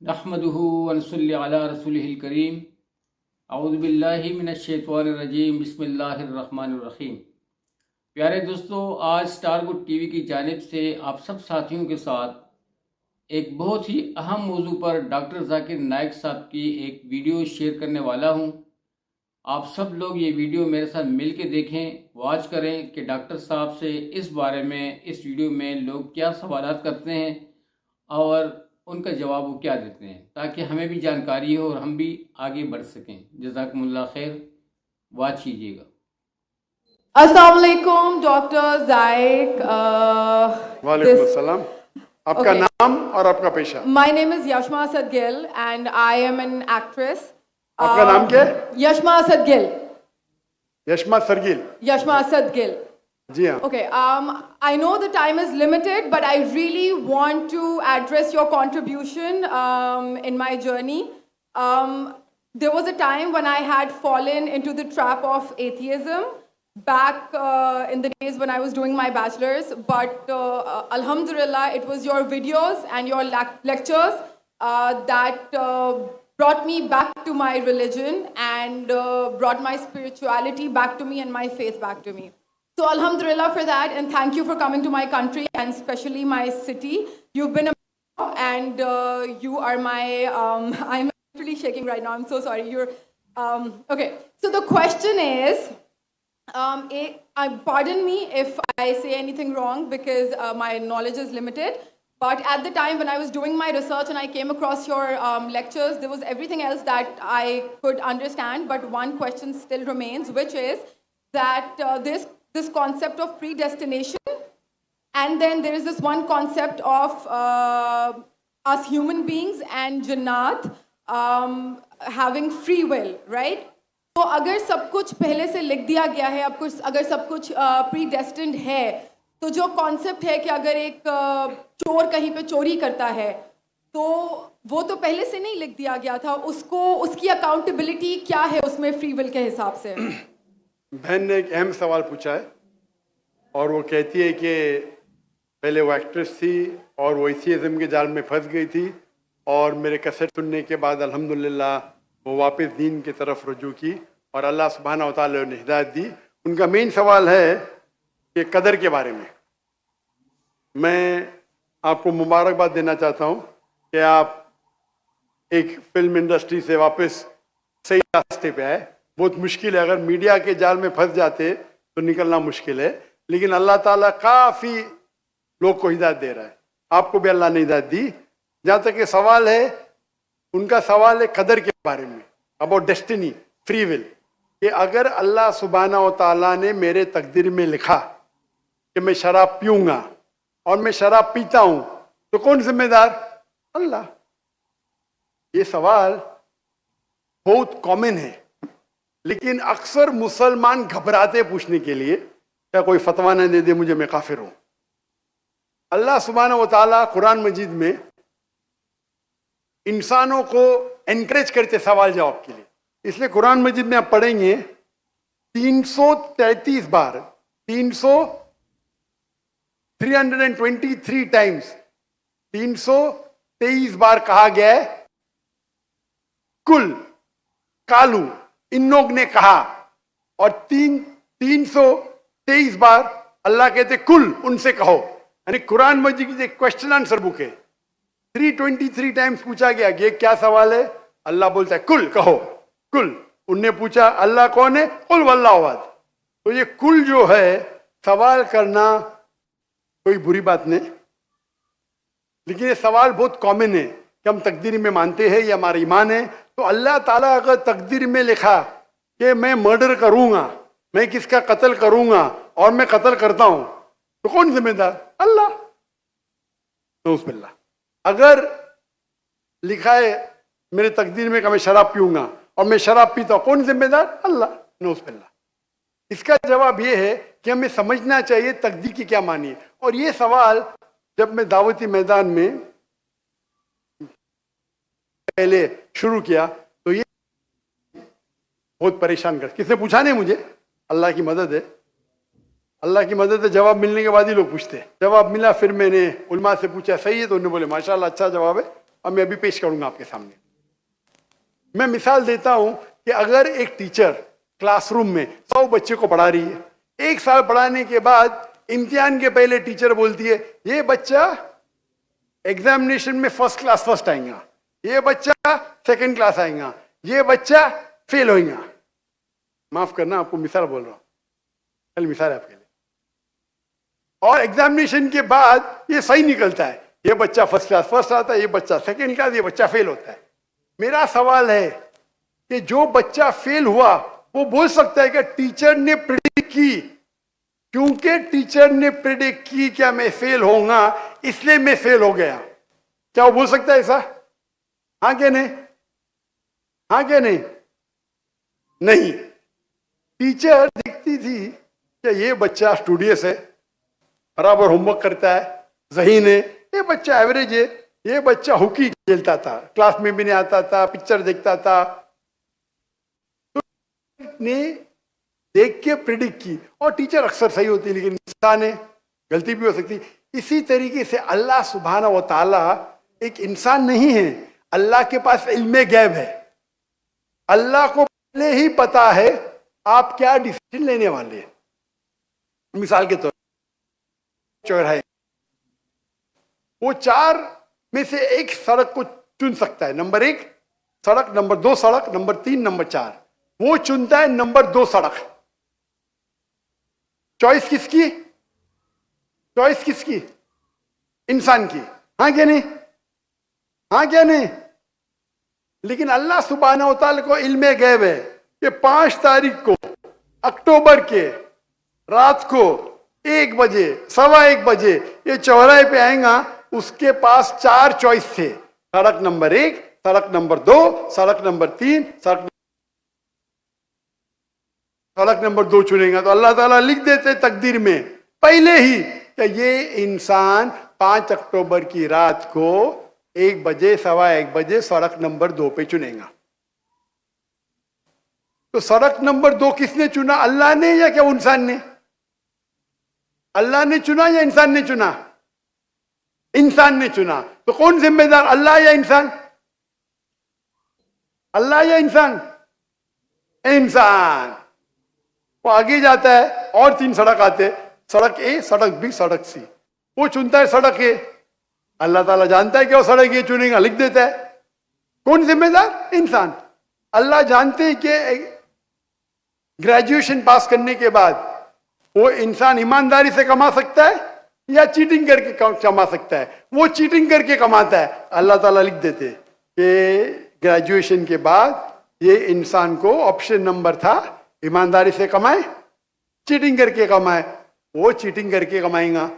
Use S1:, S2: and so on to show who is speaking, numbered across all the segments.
S1: نحمده ونصلي على رسوله الكريم اعوذ باللہ من الشیطان الرجیم بسم اللہ الرحمن الرحیم۔ پیارے دوستو، آج سٹار گڈ ٹی وی کی جانب سے آپ سب ساتھیوں کے ساتھ ایک بہت ہی اہم موضوع پر ڈاکٹر ذاکر نائک صاحب کی ایک ویڈیو شیئر کرنے والا ہوں۔ آپ سب لوگ یہ ویڈیو میرے ساتھ مل کے دیکھیں، واچ کریں کہ ڈاکٹر صاحب سے اس بارے میں اس ویڈیو میں لوگ کیا سوالات کرتے ہیں اور ان کا جواب وہ کیا دیتے ہیں، تاکہ ہمیں بھی جانکاری ہو اور ہم بھی آگے بڑھ سکیں۔ جزاکم اللہ خیر، واچ کیجیے گا۔
S2: السلام علیکم ڈاکٹر ذائق۔
S3: وعلیکم السلام۔ آپ کا نام اور آپ کا پیشہ؟
S2: My name is Yashma Asad Gill and I am an actress.
S3: آپ کا نام کیا ہے؟
S2: Yashma Asad Gill.
S3: یشما سرگیل۔
S2: Yashma Asad Gill.
S3: جی ہاں۔
S2: Okay, I know the time is limited, but I really want to address your contribution in my journey. There was a time when I had fallen into the trap of atheism back in the days when I was doing my bachelor's, but alhamdulillah, it was your videos and your lectures that brought me back to my religion and brought my spirituality back to me and my faith back to me. So alhamdulillah for that, and thank you for coming to my country and especially my city. You've been and you are my, I'm actually shaking right now, I'm so sorry. Okay, so the question is, pardon me if I say anything wrong because my knowledge is limited, but at the time when I was doing my research and I came across your lectures, there was everything else that I could understand, but one question still remains, which is that this concept of predestination, and then there is this one concept of us human beings and Jannat having free will, right? تو اگر سب کچھ پہلے سے لکھ دیا گیا ہے، اگر سب کچھ پری ڈیسٹنڈ ہے، تو جو کانسیپٹ ہے کہ اگر ایک چور کہیں پہ چوری کرتا ہے تو وہ تو پہلے سے نہیں لکھ دیا گیا تھا، اس کی اکاؤنٹیبلٹی کیا ہے اس میں فری ول کے حساب سے؟
S3: بہن نے ایک اہم سوال پوچھا ہے، اور وہ کہتی ہے کہ پہلے وہ ایکٹریس تھی اور وہ ایتھیزم کے جال میں پھنس گئی تھی، اور میرے کیسٹ سننے کے بعد الحمدللہ وہ واپس دین کی طرف رجوع کی اور اللہ سبحانہ و تعالیٰ نے ہدایت دی۔ ان کا مین سوال ہے کہ قدر کے بارے میں آپ کو مبارکباد دینا چاہتا ہوں کہ آپ ایک فلم انڈسٹری سے واپس صحیح راستے پہ آئے۔ بہت مشکل ہے، اگر میڈیا کے جال میں پھنس جاتے تو نکلنا مشکل ہے، لیکن اللہ تعالیٰ کافی لوگ کو ہدایت دے رہا ہے، آپ کو بھی اللہ نے ہدایت دی۔ جہاں تک یہ سوال ہے، ان کا سوال ہے قدر کے بارے میں، اباؤٹ ڈیسٹنی، فری ول، کہ اگر اللہ سبحانہ و تعالیٰ نے میرے تقدیر میں لکھا کہ میں شراب پیوں گا اور میں شراب پیتا ہوں تو کون ذمہ دار؟ اللہ۔ یہ سوال بہت کامن ہے، لیکن اکثر مسلمان گھبراتے پوچھنے کے لیے، کیا کوئی فتویٰ نہ دے دے مجھے، میں کافر ہوں۔ اللہ سبحانہ و تعالیٰ قرآن مجید میں انسانوں کو انکریج کرتے سوال جواب کے لیے، اس لیے قرآن مجید میں آپ پڑھیں گے 333 بار 323 ٹائمز 323 بار کہا گیا ہے کل، کالو، ان لوگ نے کہا، اور 323 بار اللہ کہتے کل، ان سے کہو۔ یعنی قرآن مجید کی ایک کوشچن آنسر بک ہے، 323 ٹائمز پوچھا گیا کہ یہ کیا سوال ہے، اللہ بولتا ہے کل، کہو کل۔ ان نے پوچھا اللہ کون ہے، قل واللہ احد۔ تو یہ کل جو ہے، سوال کرنا کوئی بری بات نہیں، لیکن یہ سوال بہت کامن ہے کہ ہم تقدیر میں مانتے ہیں، یہ ہمارا ایمان ہے۔ تو اللہ تعالیٰ اگر تقدیر میں لکھا کہ میں مرڈر کروں گا، میں کس کا قتل کروں گا اور میں قتل کرتا ہوں، تو کون ذمہ دار؟ اللہ۔ نعوذ باللہ۔ اگر لکھا ہے میرے تقدیر میں کہ میں شراب پیوں گا اور میں شراب پیتا ہوں، کون ذمہ دار؟ اللہ۔ نعوذ باللہ۔ اس کا جواب یہ ہے کہ ہمیں سمجھنا چاہیے تقدیر کی کیا معنی ہے۔ اور یہ سوال جب میں دعوتی میدان میں پہلے شروع کیا تو یہ بہت پریشان کر، کس نے پوچھا نہیں مجھے، اللہ کی مدد ہے، اللہ کی مدد ہے، جواب ملنے کے بعد ہی لوگ پوچھتے ہیں۔ جواب ملا، پھر میں نے علماء سے پوچھا صحیح ہے، تو انہوں نے بولے ماشاءاللہ اچھا جواب ہے، اور میں ابھی پیش کروں گا آپ کے سامنے. میں مثال دیتا ہوں کہ اگر ایک ٹیچر کلاس روم میں 100 بچے کو پڑھا رہی ہے, 1 سال پڑھانے کے بعد امتحان کے پہلے ٹیچر بولتی ہے یہ بچہ ایگزامینیشن میں فرسٹ کلاس فرسٹ آئیں گا, یہ بچہ سیکنڈ کلاس آئیں گا, یہ بچہ فیل ہوئیں گا. معاف کرنا, آپ کو مثال بول رہا ہوں, کل مثال ہے آپ کے لیے. اور ایگزامینیشن کے بعد یہ صحیح نکلتا ہے, یہ بچہ فرسٹ کلاس فرسٹ آتا ہے, یہ بچہ سیکنڈ کلاس, یہ بچہ فیل ہوتا ہے. میرا سوال ہے کہ جو بچہ فیل ہوا وہ بول سکتا ہے کہ ٹیچر نے پریڈکٹ کی, کیونکہ ٹیچر نے پریڈکٹ کی کیا میں فیل ہوں گا اس لیے میں فیل ہو گیا. کیا وہ بول سکتا ہے ایسا؟ ہاں کہ نہیں؟ ہاں کہ نہیں؟ نہیں. ٹیچر دیکھتی تھی کہ یہ بچہ اسٹوڈیس ہے, برابر ہوم ورک کرتا ہے, ذہین ہے, یہ بچہ ایوریج ہے, یہ بچہ ہاکی کھیلتا تھا, کلاس میں بھی نہیں آتا تھا, پکچر دیکھتا تھا. تو نے دیکھ کے پریڈکٹ کی, اور ٹیچر اکثر صحیح ہوتی لیکن انسان ہے, غلطی بھی ہو سکتی. اسی طریقے سے اللہ سبحانہ و تعالی ایک انسان نہیں ہے, اللہ کے پاس علم غیب ہے. اللہ کو پہلے ہی پتا ہے آپ کیا ڈیسیژن لینے والے ہیں. مثال کے طور پر چوراہے, وہ 4 میں سے ایک سڑک کو چن سکتا ہے, نمبر 1 سڑک, نمبر 2 سڑک, نمبر 3, نمبر 4. وہ چنتا ہے نمبر 2 سڑک. چوائس کس کی؟ چوائس کس کی؟ انسان کی. ہاں کیا نہیں؟ ہاں کیا نہیں؟ لیکن اللہ سبحانہ و تعالی کو علم غیب ہے کہ 5 تاریخ کو اکتوبر کے رات کو 1 بجے 1:15 بجے یہ چوراہے پہ آئیں گا. اس کے پاس 4 چوائس تھے, سڑک نمبر 1, سڑک نمبر 2, سڑک نمبر 3, سڑک نمبر 2 چنیں گا. تو اللہ تعالیٰ لکھ دیتے تقدیر میں پہلے ہی کہ یہ انسان 5 اکتوبر کی رات کو 1 بجے 1:15 بجے سڑک نمبر 2 پہ چنیں گا. تو سڑک نمبر 2 کس نے چنا, اللہ نے یا کیا انسان نے؟ اللہ نے چنا یا انسان نے چنا؟ انسان نے چنا. تو کون ذمہ دار, اللہ یا انسان؟ اللہ یا انسان؟ انسان. وہ آگے جاتا ہے اور 3 سڑک آتے, سڑک اے, سڑک بی, سڑک سی. وہ چنتا ہے سڑک اے, اللہ تعالیٰ جانتا ہے کہ وہ سڑک یہ چنے گا, لکھ دیتا ہے. کون ذمہ دار؟ انسان. اللہ جانتے ہیں کہ گریجویشن پاس کرنے کے بعد وہ انسان ایمانداری سے کما سکتا ہے یا چیٹنگ کر کے کما سکتا ہے. وہ چیٹنگ کر کے کماتا ہے. اللہ تعالیٰ لکھ دیتے کہ گریجویشن کے بعد یہ انسان کو آپشن نمبر تھا ایمانداری سے کمائے, چیٹنگ کر کے کمائے. وہ چیٹنگ کر کے کمائیں گا,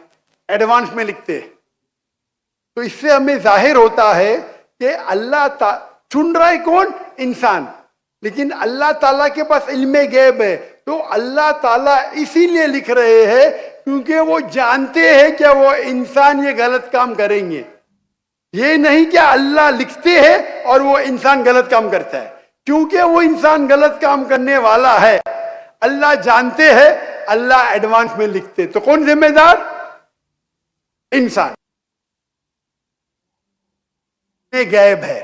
S3: ایڈوانس میں لکھتے. تو اس سے ہمیں ظاہر ہوتا ہے کہ اللہ چن رہا ہے کون؟ انسان. لیکن اللہ تعالیٰ کے پاس علم غیب ہے, تو اللہ تعالیٰ اسی لیے لکھ رہے ہیں کیونکہ وہ جانتے ہیں کہ وہ انسان یہ غلط کام کریں گے. یہ نہیں کہ اللہ لکھتے ہیں اور وہ انسان غلط کام کرتا ہے, کیونکہ وہ انسان غلط کام کرنے والا ہے. اللہ جانتے ہیں, اللہ ایڈوانس میں لکھتے. تو کون ذمہ دار؟ انسان. یہ غیب ہے.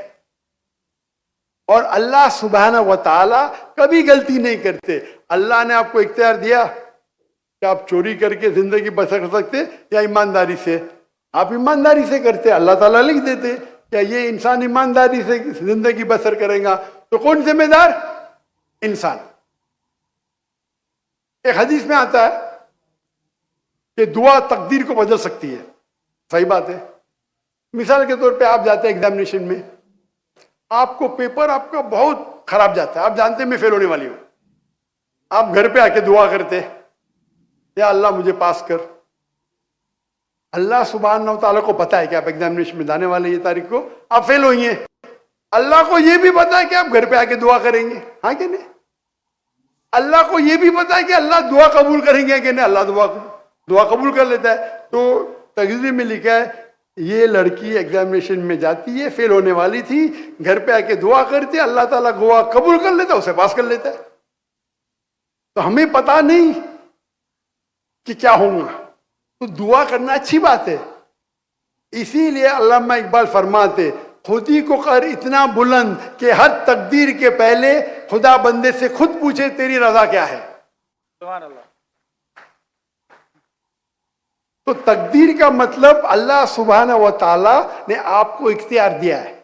S3: اور اللہ سبحانہ و تعالی کبھی غلطی نہیں کرتے. اللہ نے آپ کو اختیار دیا کہ آپ چوری کر کے زندگی بسر کر سکتے یا ایمانداری سے. آپ ایمانداری سے کرتے, اللہ تعالیٰ لکھ دیتے کہ یہ انسان ایمانداری سے زندگی بسر کرے گا. تو کون ذمہ دار؟ انسان. ایک حدیث میں آتا ہے کہ دعا تقدیر کو بدل سکتی ہے. صحیح بات ہے. مثال کے طور پہ آپ جاتے ہیں ایگزامینیشن میں, آپ کو پیپر آپ کا بہت خراب جاتا ہے, آپ جانتے ہیں میں فیل ہونے والی ہوں. آپ گھر پہ آ کے دعا کرتے, یا اللہ مجھے پاس کر. اللہ سبحانہ و تعالیٰ کو پتا ہے کہ آپ ایگزامینیشن میں جانے والے یہ تاریخ کو آپ فیل ہوئیں گے. اللہ کو یہ بھی پتا ہے کہ آپ گھر پہ آ کے دعا کریں گے. ہاں کہ نہیں؟ اللہ کو یہ بھی پتا ہے کہ اللہ دعا قبول کریں گے کہ نہیں. اللہ دعا قبول کر لیتا ہے. تو تقریر میں لکھا ہے یہ لڑکی ایگزامینیشن میں جاتی ہے, فیل ہونے والی تھی, گھر پہ آ کے دعا کرتی, اللہ تعالیٰ دعا قبول کر لیتا, اسے پاس کر لیتا ہے. تو ہمیں پتا نہیں کہ کیا ہوگا, تو دعا کرنا اچھی بات ہے. اسی لیے علامہ اقبال فرماتے خود ہی کو کر اتنا بلند کہ ہر تقدیر کے پہلے خدا بندے سے خود پوچھے تیری رضا کیا ہے.
S4: سبحان اللہ.
S3: تو تقدیر کا مطلب اللہ سبحانہ و تعالی نے آپ کو اختیار دیا ہے.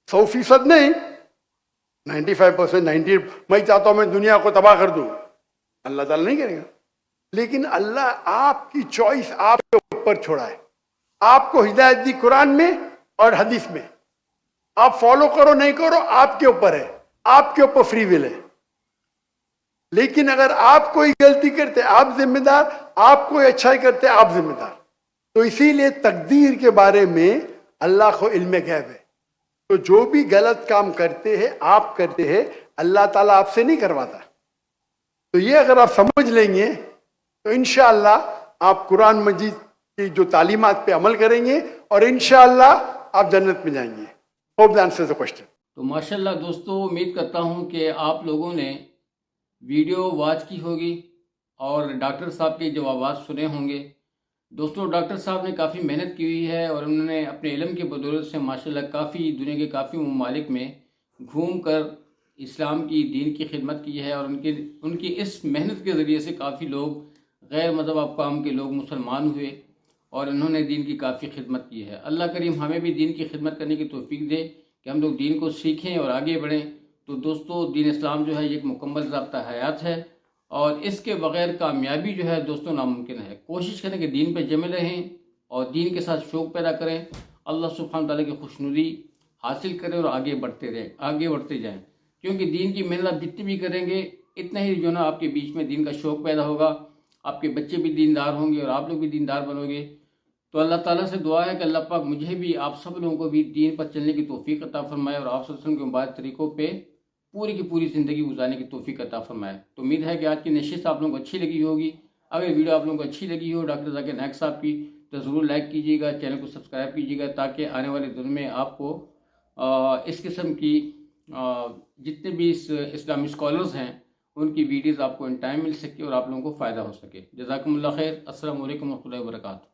S3: 100% نہیں, 95%, 90. میں چاہتا ہوں میں دنیا کو تباہ کر دوں, اللہ تعالیٰ نہیں کرے گا. لیکن اللہ آپ کی چوائس آپ کے اوپر چھوڑا ہے. آپ کو ہدایت دی قرآن میں اور حدیث میں, آپ فالو کرو نہیں کرو آپ کے اوپر ہے, آپ کے اوپر فری ول ہے. لیکن اگر آپ کوئی غلطی کرتے آپ ذمہ دار, آپ کوئی اچھائی کرتے آپ ذمہ دار. تو اسی لیے تقدیر کے بارے میں اللہ کو علم غیب ہے. تو جو بھی غلط کام کرتے ہیں آپ کرتے ہیں, اللہ تعالیٰ آپ سے نہیں کرواتا. تو یہ اگر آپ سمجھ لیں گے تو انشاءاللہ آپ قرآن مجید کی جو تعلیمات پہ عمل کریں گے اور انشاءاللہ آپ جنت میں جائیں گے. Hope that answers the question.
S1: تو ماشاءاللہ دوستو, امید کرتا ہوں کہ آپ لوگوں نے ویڈیو واچ کی ہوگی اور ڈاکٹر صاحب کے جوابات سنے ہوں گے. دوستو ڈاکٹر صاحب نے کافی محنت کی ہوئی ہے اور انہوں نے اپنے علم کے بدولت سے ماشاءاللہ کافی دنیا کے کافی ممالک میں گھوم کر اسلام کی دین کی خدمت کی ہے, اور ان کی اس محنت کے ذریعے سے کافی لوگ غیر مذہب اقوام کے لوگ مسلمان ہوئے اور انہوں نے دین کی کافی خدمت کی ہے. اللہ کریم ہمیں بھی دین کی خدمت کرنے کی توفیق دے کہ ہم لوگ دین کو سیکھیں اور آگے بڑھیں. تو دوستو دین اسلام جو ہے یہ ایک مکمل ضابطہ حیات ہے اور اس کے بغیر کامیابی جو ہے دوستو ناممکن ہے. کوشش کریں کہ دین پہ جمے رہیں اور دین کے ساتھ شوق پیدا کریں. اللہ سبحانہ تعالیٰ کی خوشنودی حاصل کریں اور آگے بڑھتے جائیں, کیونکہ دین کی محنت آپ جتنی بھی کریں گے اتنا ہی جو نا آپ کے بیچ میں دین کا شوق پیدا ہوگا, آپ کے بچے بھی دیندار ہوں گے اور آپ لوگ بھی دیندار بنو گے. تو اللہ تعالیٰ سے دعا ہے کہ اللہ پاک مجھے بھی آپ سب لوگوں کو بھی دین پر چلنے کی توفیق عطا فرمائے اور آپ صلی اللہ علیہ وسلم کے مبارک طریقوں پہ پوری کی پوری زندگی گزارنے کی توفیق عطا فرمائے. تو امید ہے کہ آج کی نشست آپ لوگوں کو اچھی لگی ہوگی. اگر ویڈیو آپ لوگوں کو اچھی لگی ہو ڈاکٹر ذاکر نائک صاحب کی تو ضرور لائک کیجیے گا, چینل کو سبسکرائب کیجیے گا تاکہ آنے والے دن میں آپ کو اس قسم کی جتنے بھی اسلامی اسکالرز ہیں ان کی ویڈیوز آپ کو ان ٹائم مل سکے اور آپ لوگوں کو فائدہ ہو سکے. جزاکم اللہ خیر. السلام علیکم ورحمۃ اللہ وبرکاتہ.